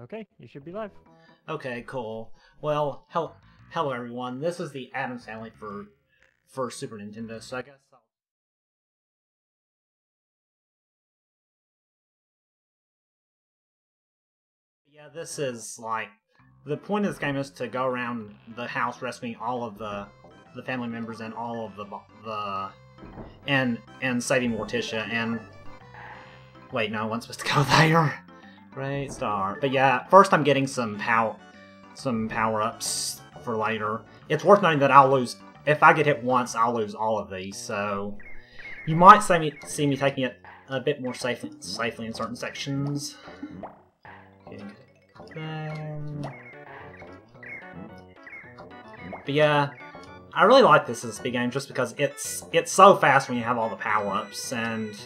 Okay, you should be live. Okay, cool. Well, hello everyone. This is the Addams family for Super Nintendo. So I guess yeah, this is like the point of this game is to go around the house rescuing all of the family members and all of the and saving Morticia and wait, no, I wasn't supposed to go there. Great star. But yeah, first I'm getting some power-ups for later. It's worth noting that I'll lose if I get hit once, I'll lose all of these. So you might see me taking it a bit more safely in certain sections. But yeah, I really like this as a speed game just because it's so fast when you have all the power-ups, and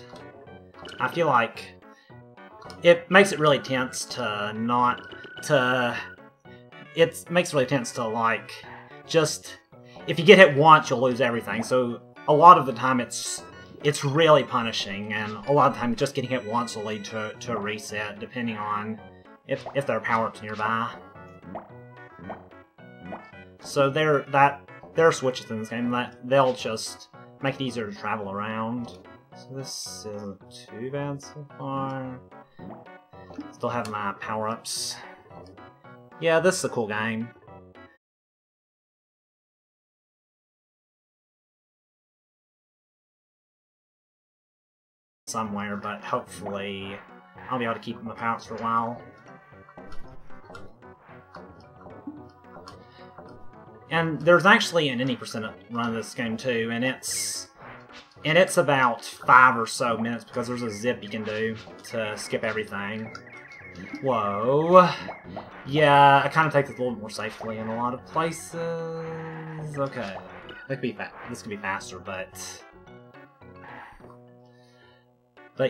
I feel like it makes it really tense to like just if you get hit once you'll lose everything. So a lot of the time it's really punishing, and a lot of the time just getting hit once will lead to a reset depending on if there are power-ups nearby. So there are switches in this game that they'll just make it easier to travel around. So this isn't too bad so far. Still have my power-ups. Yeah, this is a cool game. Somewhere, but hopefully I'll be able to keep my power-ups for a while. And there's actually an any percent run of this game too, and it's about 5 or so minutes because there's a zip you can do to skip everything. Whoa. Yeah, I kind of take this a little bit more safely in a lot of places. Okay. This could be faster, but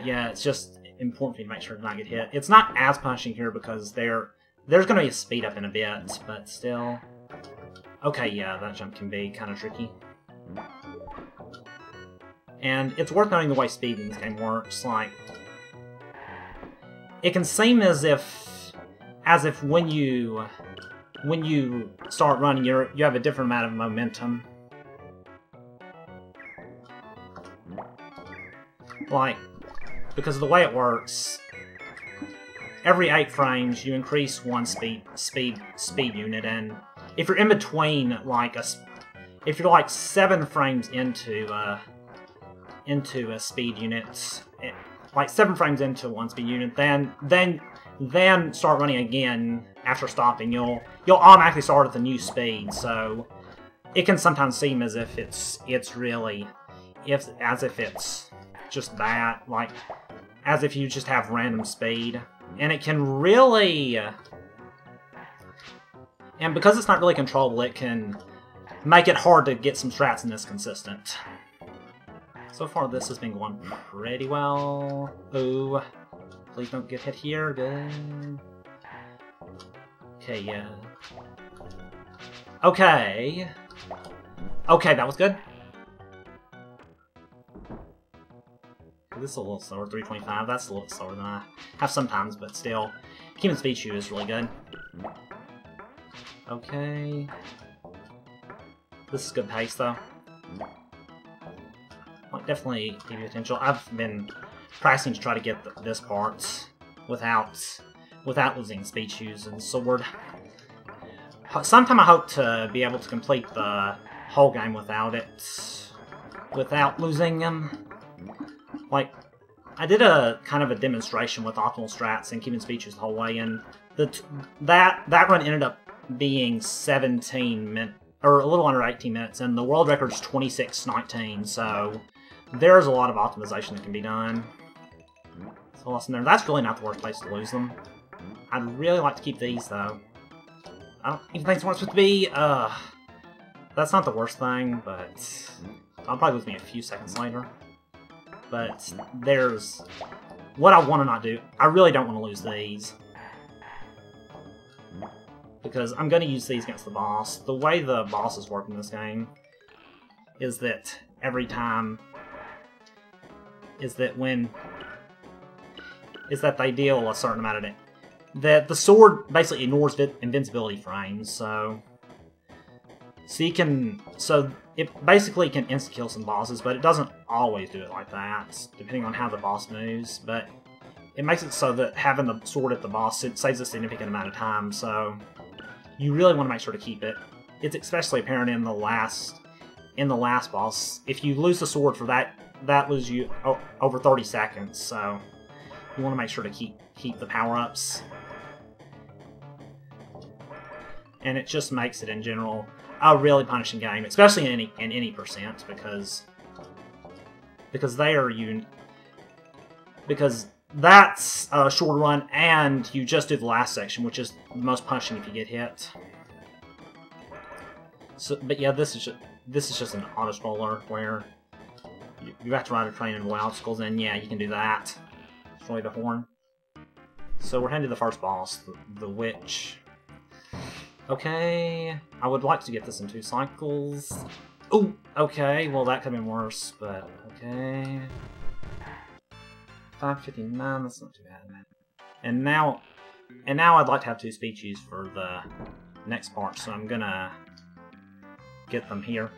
yeah, it's just important for you to make sure to not get hit. It's not as punishing here because there's going to be a speed up in a bit, but still. Okay, yeah, that jump can be kind of tricky. And it's worth noting the way speed in this game works. Like, it can seem as if when you start running, you have a different amount of momentum. Like, because of the way it works, every 8 frames you increase one speed unit, and if you're in between if you're like 7 frames into a speed unit, like 7 frames into one speed unit, then start running again after stopping, you'll automatically start at the new speed. So it can sometimes seem as if it's just that, like as if you just have random speed, and it can really. And because it's not really controllable, it can make it hard to get some strats in this consistent. So far, this has been going pretty well. Ooh. Please don't get hit here. Good. Okay, yeah. Okay. Okay, that was good. This is a little slower, 325. That's a little slower than I have sometimes, but still. Keeping speed shoot is really good. Okay. This is good pace, though. Like, definitely give you potential. I've been practicing to try to get this part without losing speed shoes and sword. Sometime I hope to be able to complete the whole game without losing them. Like, I did a kind of a demonstration with optimal strats and keeping speed shoes the whole way, and that run ended up being 17 minutes, or a little under 18 minutes, and the world record is 26:19, so there's a lot of optimization that can be done. So lost in there. That's really not the worst place to lose them. I'd really like to keep these, though. I don't even think it's what it's supposed to be. That's not the worst thing, but I'll probably lose me a few seconds later. But there's what I want to not do. I really don't want to lose these, because I'm going to use these against the boss. The way the bosses work in this game is that every time they deal a certain amount of that the sword basically ignores invincibility frames, so you can, so it basically can insta-kill some bosses, but it doesn't always do it like that, depending on how the boss moves, but it makes it so that having the sword at the boss, it saves a significant amount of time, so you really want to make sure to keep it. It's especially apparent in the last boss. If you lose the sword for that loses you over 30 seconds, so you want to make sure to keep the power-ups. And it just makes it, in general, a really punishing game, especially in any percent, because that's a short run, and you just do the last section, which is the most punishing if you get hit. So, but yeah, this is just an auto scroller where you have to ride a train and avoid obstacles, and yeah, you can do that. Destroy the horn. So we're heading to the first boss, the witch. Okay, I would like to get this in 2 cycles. Oh, okay, well that could have been worse, but okay. 559, that's not too bad, man. And now I'd like to have 2 speeches for the next part, so I'm gonna get them here.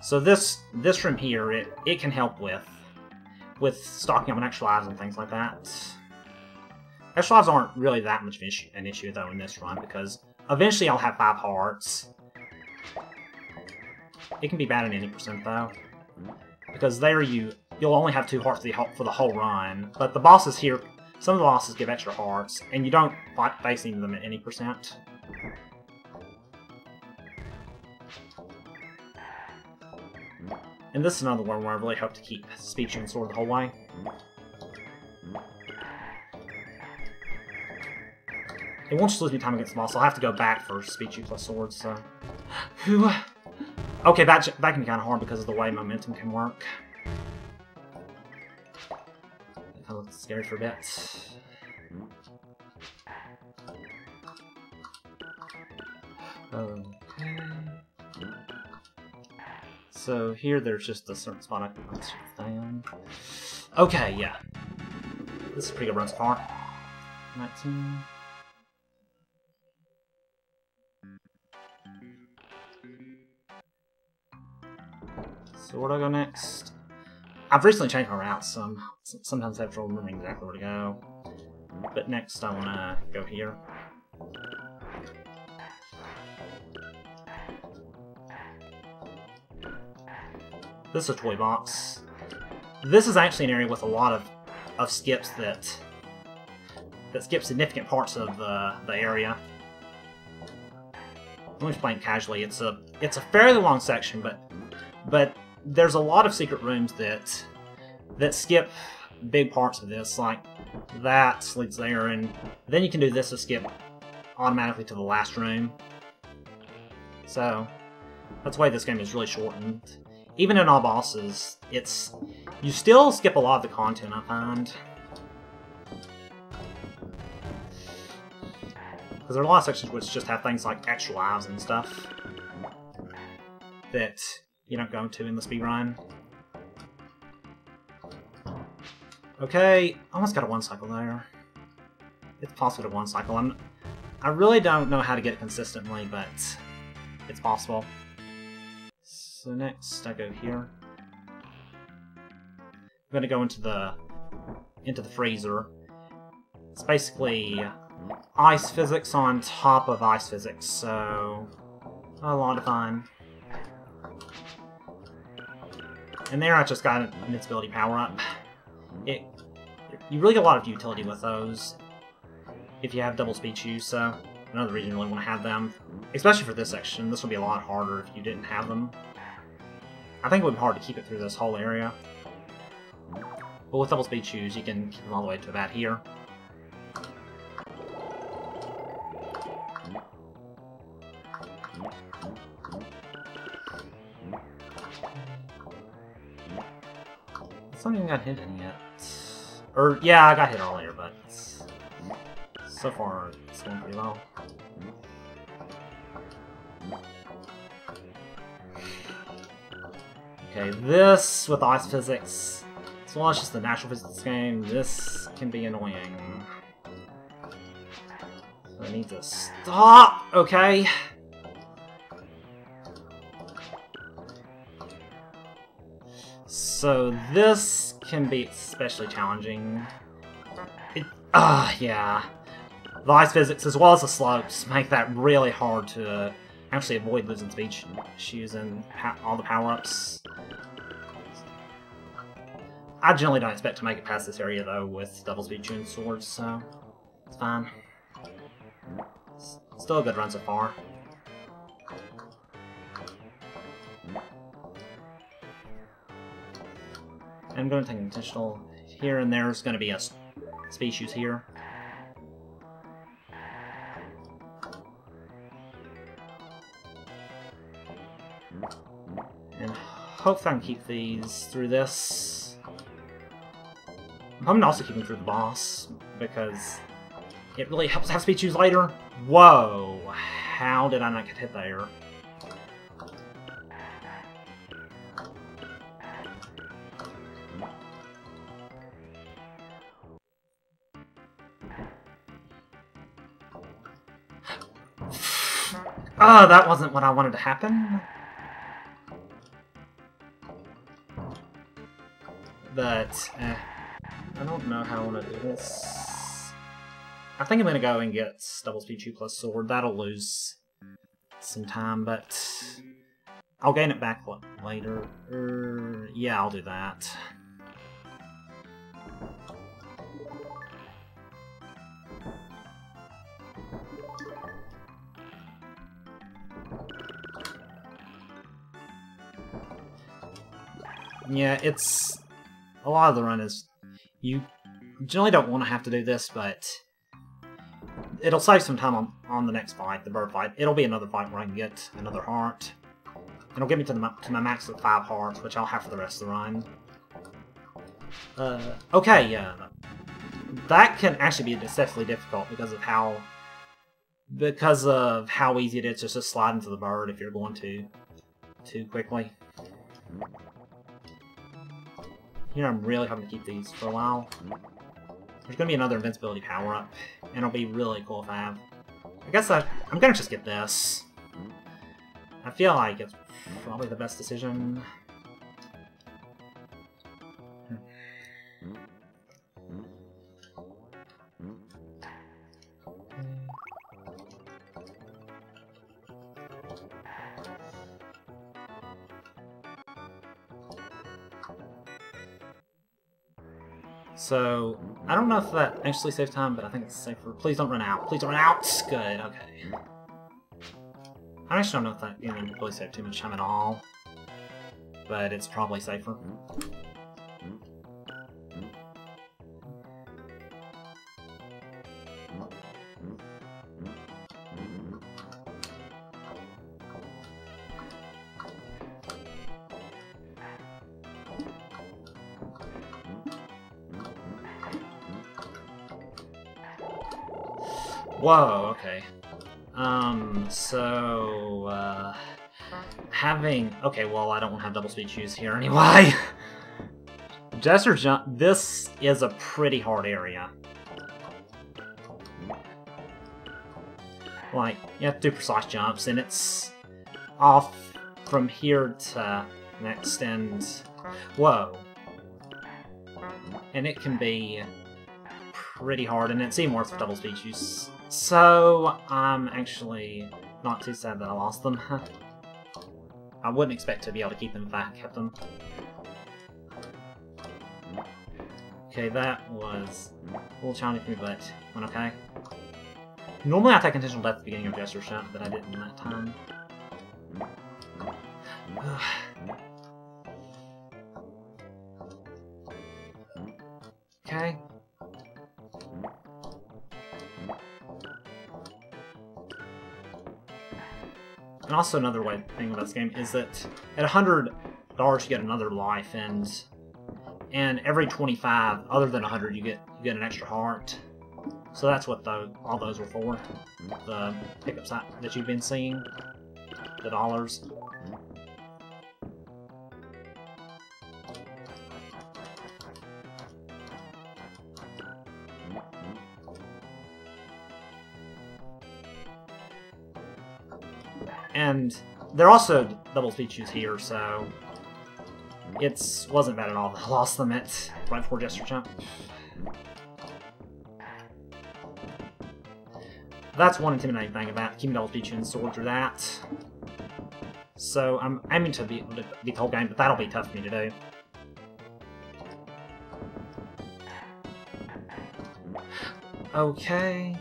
So this room here, it can help with stocking up on extra lives and things like that. Extra lives aren't really that much of an issue though in this run, because eventually I'll have 5 hearts. It can be bad in any percent though, because there you'll only have 2 hearts for the whole run. But the bosses here, some of the bosses give extra hearts, and you don't like facing them at any percent. And this is another one where I really hope to keep speech and sword the whole way. It won't just lose me time against the boss, so I'll have to go back for speech plus sword, so... Okay, that can be kind of hard because of the way momentum can work. That kind of looks scary for a bit. Okay. So here there's just a certain spot I can stand. Okay, yeah. This is a pretty good run so far. 19. So where do I go next? I've recently changed my routes, so sometimes I have trouble remembering exactly where to go. But next I want to go here. This is a toy box. This is actually an area with a lot of skips that skip significant parts of the area. I'm just playing casually. It's a fairly long section, but there's a lot of secret rooms that skip big parts of this, like that leads there, and then you can do this to skip automatically to the last room. So that's why this game is really shortened. Even in all bosses, you still skip a lot of the content, I find. Because there are a lot of sections which just have things like extra lives and stuff that you don't go into in the speedrun. Okay, almost got a 1 cycle there. It's possible to 1 cycle. I really don't know how to get it consistently, but it's possible. So next I go here. I'm gonna go into the freezer. It's basically ice physics on top of ice physics, so a lot of fun. And there I just got an invincibility power-up. You really get a lot of utility with those if you have double speed shoes, so another reason you really want to have them. Especially for this section, this would be a lot harder if you didn't have them. I think it would be hard to keep it through this whole area. But with double speed shoes, you can keep them all the way to about here. Something got hit in yet. Or, yeah, I got hit earlier, but so far it's going pretty well. Okay, this with ice physics, it's So while it's just the natural physics game, this can be annoying. So I need to stop! Okay. So this can be especially challenging. Yeah. The ice physics as well as the slopes make that really hard to actually avoid losing speech using all the power-ups. I generally don't expect to make it past this area though with double speed tuned swords, so it's fine. Still a good run so far. I'm going to take an intentional here and there's going to be a species here. And hopefully I can keep these through this. I'm hoping to also keep them through the boss, because it really helps have speed choose later. Whoa! How did I not get hit there? Oh, that wasn't what I wanted to happen. But, I don't know how I want to do this. I think I'm going to go and get double speed 2 plus sword. That'll lose some time, but I'll gain it back later. Yeah, I'll do that. Yeah, it's... A lot of the run is... You generally don't want to have to do this, but... It'll save some time on the next fight, the bird fight. It'll be another fight where I can get another heart. It'll get me to my max of 5 hearts, which I'll have for the rest of the run. Okay, yeah. That can actually be deceptively difficult because of how easy it is to just slide into the bird if you're going too quickly. Here I'm really hoping to keep these for a while. There's going to be another invincibility power-up, and it'll be really cool if I have. I guess I'm going to just get this. I feel like it's probably the best decision. So, I don't know if that actually saves time, but I think it's safer. Please don't run out. Please don't run out! Good, okay. I actually don't know if that even really saved too much time at all. But it's probably safer. Whoa, okay. Okay, well, I don't want to have double speed shoes here anyway. Jester jump, this is a pretty hard area. Like, you have to do precise jumps, and it's off from here to next, and... Whoa. And it can be pretty hard, and it's even worse with double speed shoes. So, I'm actually not too sad that I lost them. I wouldn't expect to be able to keep them if I kept them. Okay, that was a little challenging for me, but went okay. Normally I take intentional death at the beginning of Jester Shot, but I didn't that time. Okay. And also another thing about this game is that at $100 you get another life, and every 25 other than 100 you get an extra heart. So that's what all those were for. The pickups that you've been seeing, the dollars. And they're also double Pichus here, so it wasn't bad at all. I lost them at right before Gesture Jump. That's one intimidating thing about keeping double Pichu and sword through that. So I'm aiming to beat the whole game, but that'll be tough for me to do. Okay.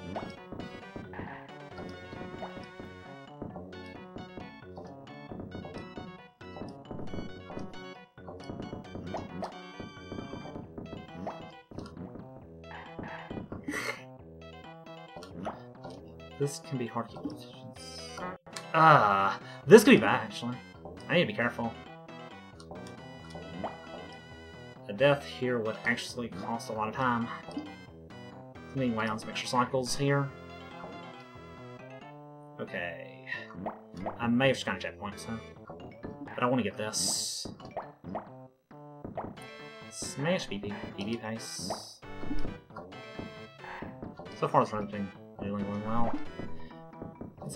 This can be hard to keep positions. This could be bad, actually. I need to be careful. A death here would actually cost a lot of time. I need to wait on some extra cycles here. Okay. I may have just gotten checkpoints, huh? But I want to get this. Smash PB pace. So far, this run's been really going well.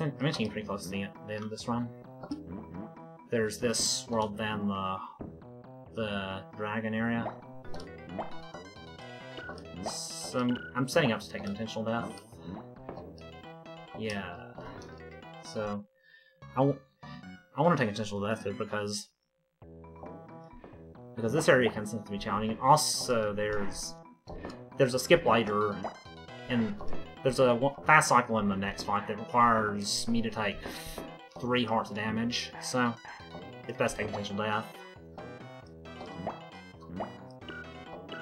I'm getting pretty close to the end of this run. There's this world, then the dragon area. So I'm setting up to take an intentional death. Yeah. So I want to take intentional death here because this area can seem to be challenging. And also there's a skip later, and there's a fast cycle in the next fight that requires me to take 3 hearts of damage. So it's best to take intentional death.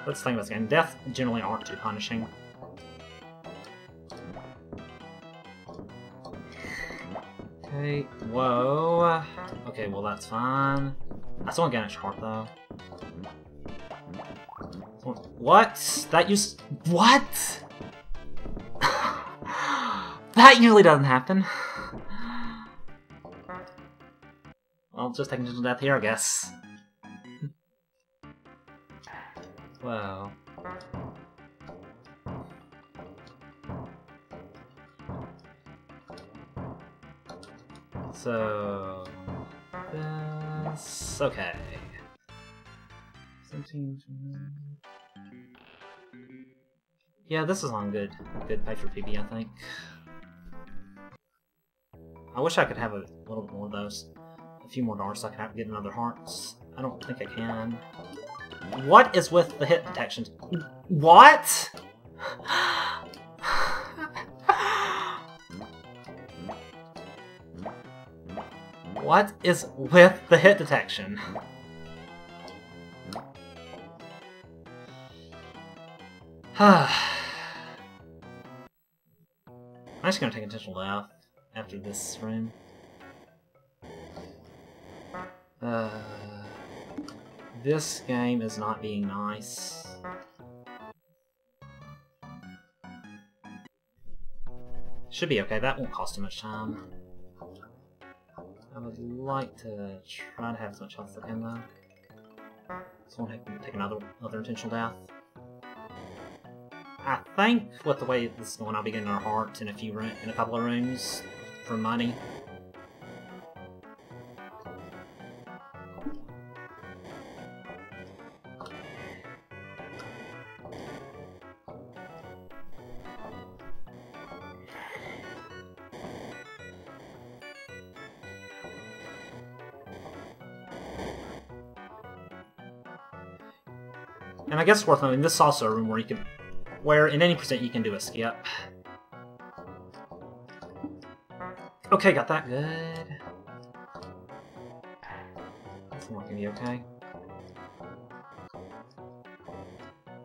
Let's think about this game. Death generally aren't too punishing. Okay, whoa. Okay, well that's fine. I still want to get an extra heart though. What? That used... What? That usually doesn't happen. I'll just take intentional death here, I guess. Whoa. So... this... okay. 17... yeah, this is on good pay for PB, I think. I wish I could have a little bit more of those. A few more darts so I can get another hearts. I don't think I can. What is with the hit detections? What? What is with the hit detection? I'm just gonna take intentional death after this room. This game is not being nice. Should be okay, that won't cost too much time. I would like to try to have as much health as I can though. So I won't take another intentional death. I think with the way this is going, I'll be getting our hearts in a couple of rooms for money. And I guess it's worth noting, this is also a room where in any percent you can do a skip. Okay, got that good. This one can be okay.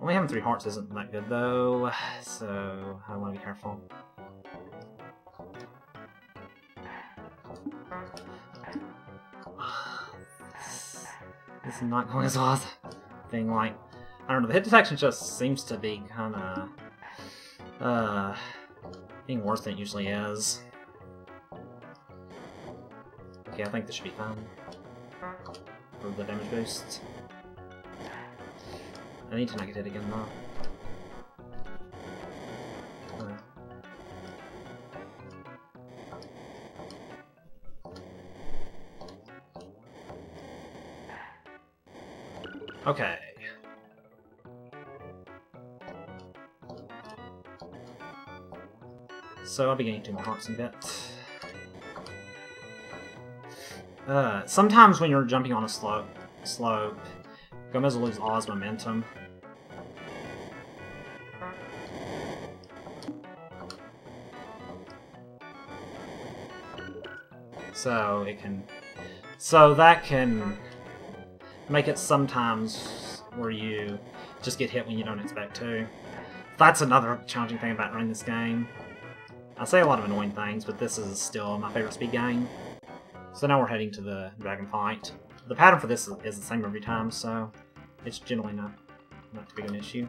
Only having 3 hearts isn't that good though, so I want to be careful. This is not going as well as thing like. I don't know, the hit detection just seems to be kinda being worse than it usually is. Okay, I think this should be fine for the damage boost. I need to not get hit again though. Okay. So I'll be getting 2 more hearts in a bit. Sometimes when you're jumping on a slope, Gomez will lose all his momentum. So that can make it sometimes where you just get hit when you don't expect to. That's another challenging thing about running this game. I say a lot of annoying things, but this is still my favorite speed game. So now we're heading to the dragon fight. The pattern for this is the same every time, so it's generally not too big an issue.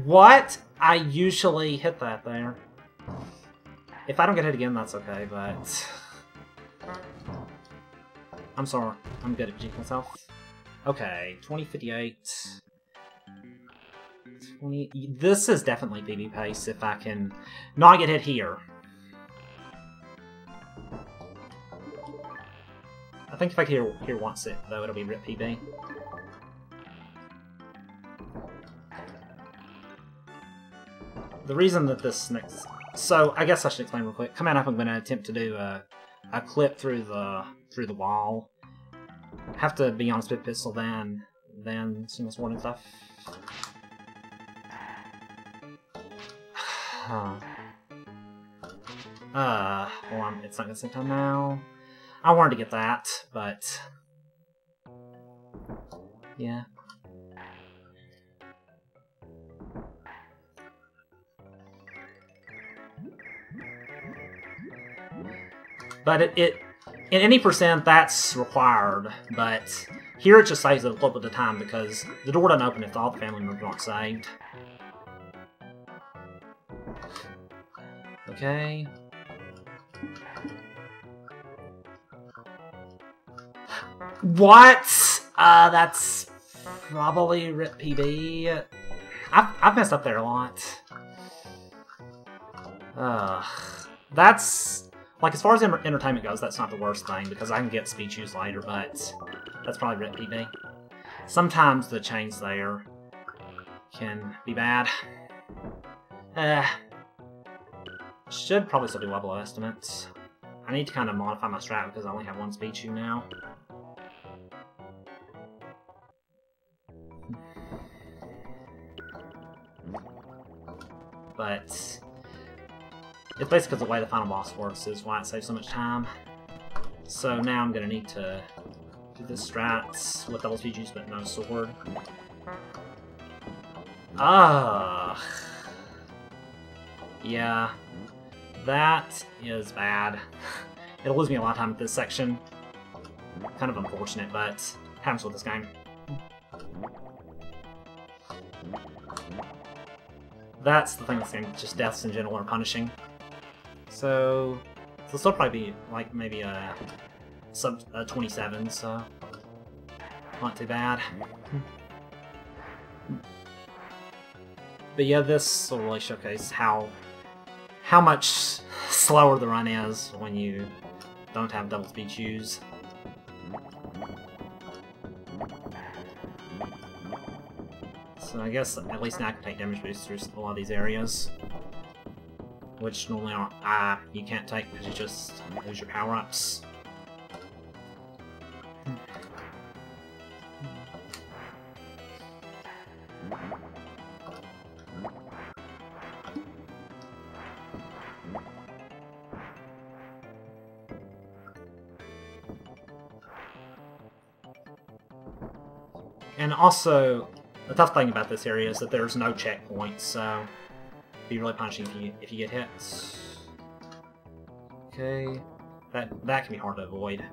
What? I usually hit that there. If I don't get hit again, that's okay, but... I'm sorry. I'm good at jinxing myself. Okay, 2058. 20... This is definitely PB pace if I can not get hit here. I think if I get here once though, it'll be RIP PB. The reason that this next... So, I guess I should explain real quick. Coming up, I'm going to attempt to do a clip through the wall. Have to be on spit pistol then seamless warning stuff. Well, it's not gonna sit down now. I wanted to get that, but yeah. But it in any percent, that's required, but here it just saves it a little bit of time because the door doesn't open if all the family members aren't saved. Okay. What? That's probably RIP PB. I've messed up there a lot. That's... Like, as far as entertainment goes, that's not the worst thing, because I can get speed choose later, but that's probably RIP PB. Sometimes the chains there can be bad. Should probably still do well below estimates. I need to kind of modify my strat because I only have 1 speed chew now. But it's basically because the way the final boss works is why it saves so much time. So now I'm going to need to do the strats with double speed juice but no sword. Yeah, that is bad. It'll lose me a lot of time at this section. Kind of unfortunate, but happens with this game. That's the thing with this game, just deaths in general are punishing. So this will probably be like maybe a sub 27, so not too bad. But yeah, this will really showcase how much slower the run is when you don't have double speed choose. So I guess at least now I can take damage boosts through a lot of these areas, which normally you can't take because you just lose your power-ups. And also, the tough thing about this area is that there's no checkpoints, so it'd be really punishing if you get hit. Okay, that can be hard to avoid.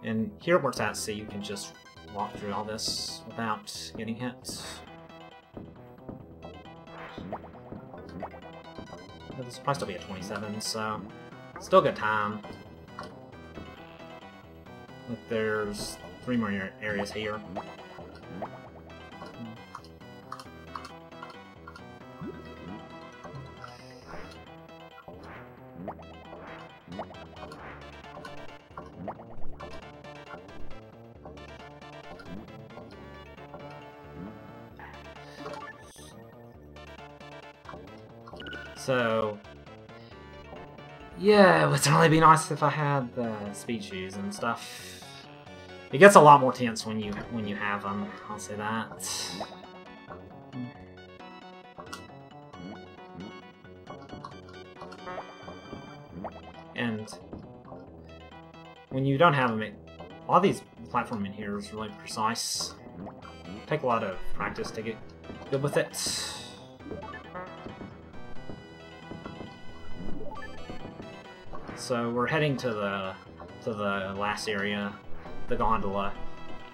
And here it works out so you can just walk through all this without getting hit. But this will probably still be at 27, so still a good time. But there's 3 more areas here. So, yeah, it would really be nice if I had the speed shoes and stuff. It gets a lot more tense when you have them. I'll say that. And when you don't have them, a lot of these platforming here is really precise. Take a lot of practice to get good with it. So we're heading to the last area, the gondola.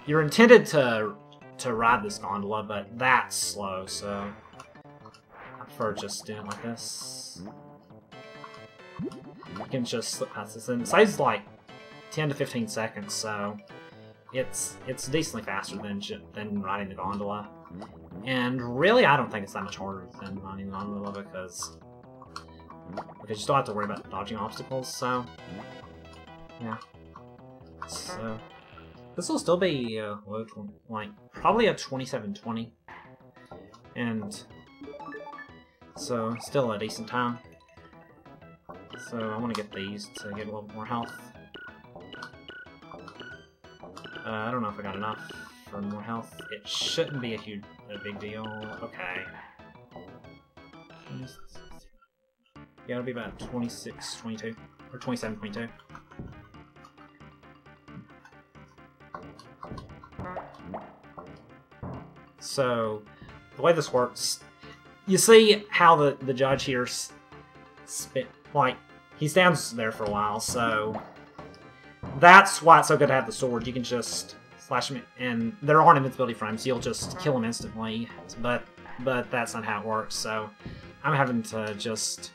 You're intended to ride this gondola, but that's slow, so I prefer just doing it like this. You can just slip past this, and it saves like 10 to 15 seconds, so it's decently faster than riding the gondola. And really, I don't think it's that much harder than riding the gondola because you still have to worry about dodging obstacles. So yeah, so this will still be like probably a 27:20, and so still a decent time. So I want to get these to get a little more health. I don't know if I got enough for more health. It shouldn't be a big deal. Okay. Yeah, it'll be about 26:22 or 27:22. So the way this works, you see how the judge here he stands there for a while, so that's why it's so good to have the sword. You can just slash him, and there aren't invincibility frames, so you'll just kill him instantly, but that's not how it works, so I'm having to just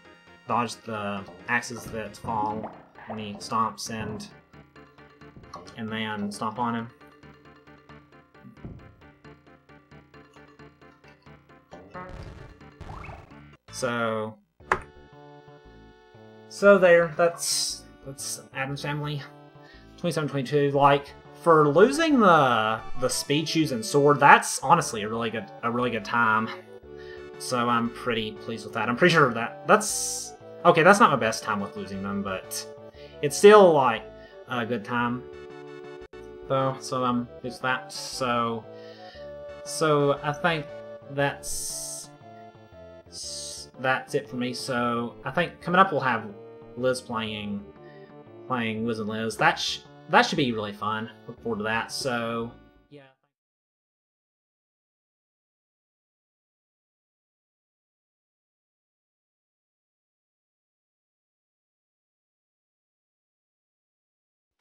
dodge the axes that fall when he stomps and then stomp on him. So there, that's Addams Family 27:22. Like, for losing the speed shoes and sword, that's honestly a really good time. So I'm pretty pleased with that. I'm pretty sure that's okay. That's not my best time with losing them, but it's still like a good time. So I'm pleased with that. So I think that's it for me. So I think coming up we'll have Liz playing Wiz and Liz. That should be really fun. Look forward to that. So